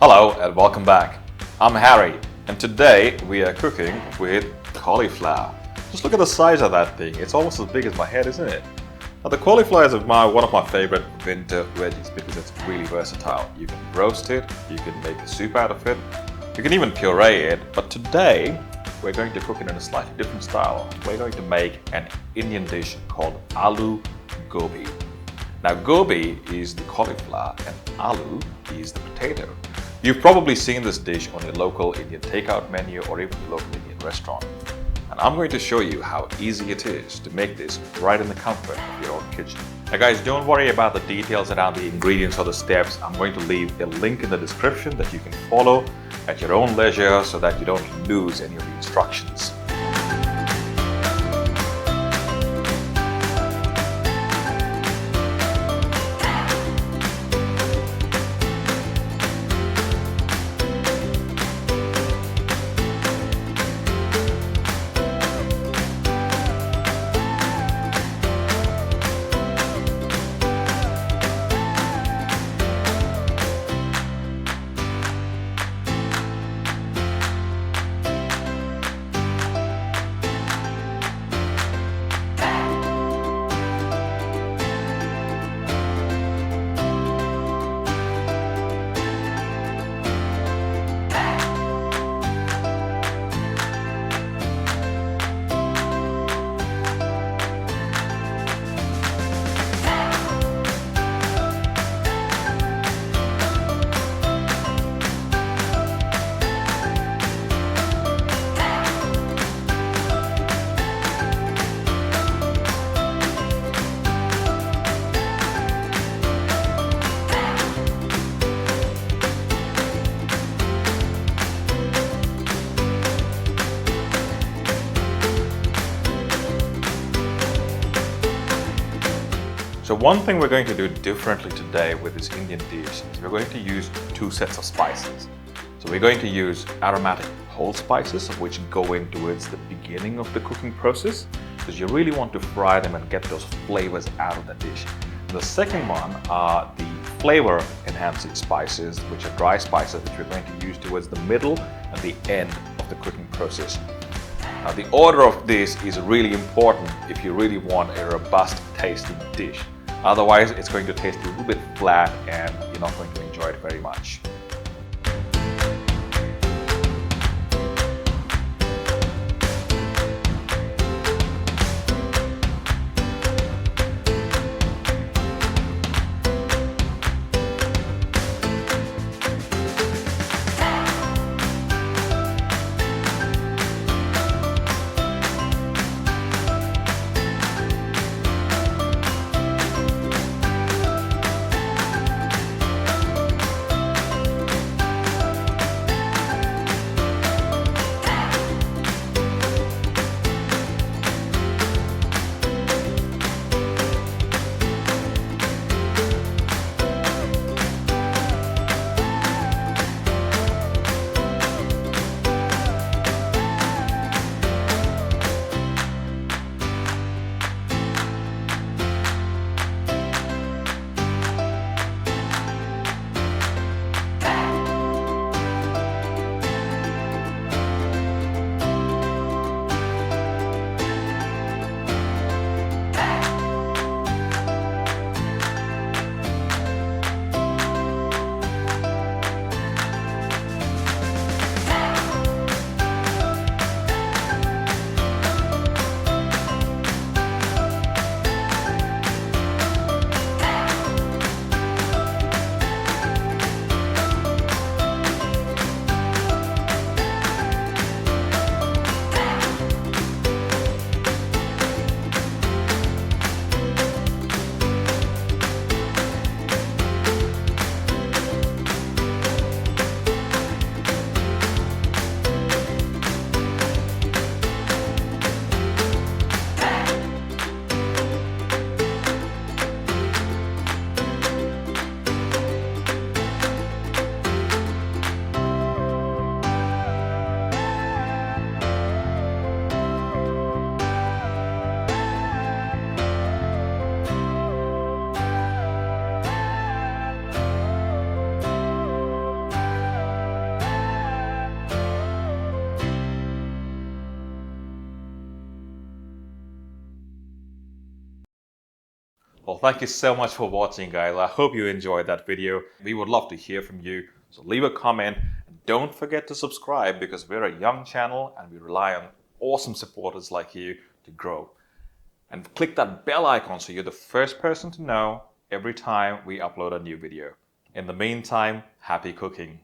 Hello and welcome back. I'm Harry and today we are cooking with cauliflower. Just look at the size of that thing. It's almost as big as my head, isn't it? Now the cauliflower is one of my favorite winter veggies because it's really versatile. You can roast it, you can make a soup out of it, you can even puree it. But today we're going to cook it in a slightly different style. We're going to make an Indian dish called Aaloo Gobhi. Now gobi is the cauliflower and aloo is the potato. You've probably seen this dish on your local Indian takeout menu or even the local Indian restaurant. And I'm going to show you how easy it is to make this right in the comfort of your own kitchen. Now guys, don't worry about the details around the ingredients or the steps. I'm going to leave a link in the description that you can follow at your own leisure so that you don't lose any of the instructions. So one thing we're going to do differently today with this Indian dish is we're going to use two sets of spices. So we're going to use aromatic whole spices, which go in towards the beginning of the cooking process, because you really want to fry them and get those flavors out of the dish. And the second one are the flavor enhancing spices, which are dry spices, which we're going to use towards the middle and the end of the cooking process. Now the order of this is really important if you really want a robust tasting dish. Otherwise, it's going to taste a little bit flat and you're not going to enjoy it very much. Well, thank you so much for watching, guys. I hope you enjoyed that video. We would love to hear from you. So leave a comment. And don't forget to subscribe because we're a young channel and we rely on awesome supporters like you to grow. And click that bell icon so you're the first person to know every time we upload a new video. In the meantime, happy cooking.